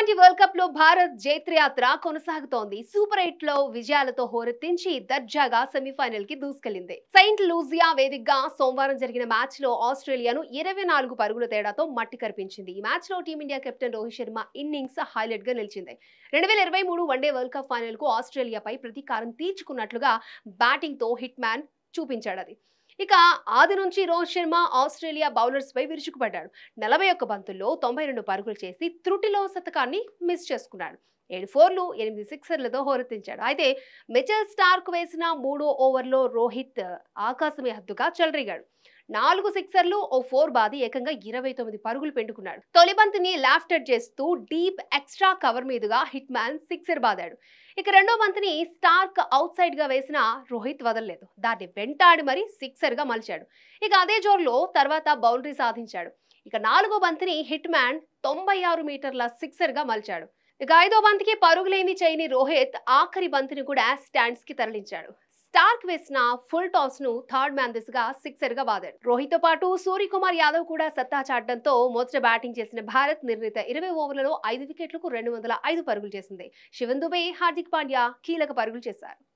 T20 world cup లో భారత్ జైత్రయాత్ర కొనసాగుతోంది. Super 8 లో విజయాలతో హోరెత్తించి దర్జాగా సెమీఫైనల్ కి దూసుకెళ్లింది. సెయింట్ లూజియా వేదికగా సోమవారం జరిగిన మ్యాచ్ లో ఆస్ట్రేలియాను 24 పరుగుల తేడాతో మట్టి కరిపించింది. ఈ మ్యాచ్ లో team India captain Rohit Sharma innings highlight గా నిలిచింది. 2023 వన్డే వరల్డ్ కప్ ఫైనల్ కు ఆస్ట్రేలియాపై ప్రతీకారం తీర్చుకున్నట్లుగా బ్యాటింగ్ తో హిట్ మ్యాన్ చూపించాడు. ఇక ఆది నుంచి రోహిత్ శర్మ ఆస్ట్రేలియా బౌలర్స్ పై విరుచుకుపడ్డాడు. 41 బంతుల్లో 92 పరుగులు చేసి త్రుటిలో శతకాన్ని మిస్ చేసుకున్నాడు. 7 ఫోర్లు 8 సిక్సర్లతో హోరెత్తించాడు. అయితే మిచెల్ స్టార్క్ వేసిన 3వ ఓవర్లో రోహిత్ ఆకాశమే హద్దుగా చెలరేగాడు. 4 సిక్సర్లు ఓ 4 బాది ఏకంగా 29 పరుగులు పెండుకున్నాడు. తొలి బంతిని లాఫ్టెడ్ చేస్తూ డీప్ ఎక్స్ట్రా కవర్ మీదుగా హిట్ మ్యాన్ సిక్సర్ బాదాడు. ఇక రెండో బంతిని స్టార్క్ అవుట్ సైడ్ గా వేసిన రోహిత్ వదలలేదు. దాన్ని వెంటాడి మరి సిక్సర్ గా మలిచాడు. ఇక అదే జోరులో తర్వాత బౌండరీ సాధించాడు. ఇక నాలుగో బంతిని హిట్ మ్యాన్ 96 మీటర్ల సిక్సర్ గా మలిచాడు. ఇక ఐదో బంతికి పరుగులేమి చేయని రోహిత్ ఆఖరి బంతిని కూడా స్టాండ్స్ కి తరలించాడు. స్టార్క్ వేసిన ఫుల్ టాస్ ను థర్డ్ మ్యాన్ దిశగా సిక్సర్ గా బాదాడు. రోహిత్ తో పాటు సూర్యకుమార్ యాదవ్ కూడా సత్తా చాటడంతో మొదట బ్యాటింగ్ చేసిన భారత్ నిర్ణీత 20 ఓవర్లలో 5 వికెట్లకు 205 పరుగులు చేసింది. శివన్ దుబే, హార్దిక్ పాండ్యా కీలక పరుగులు చేశారు.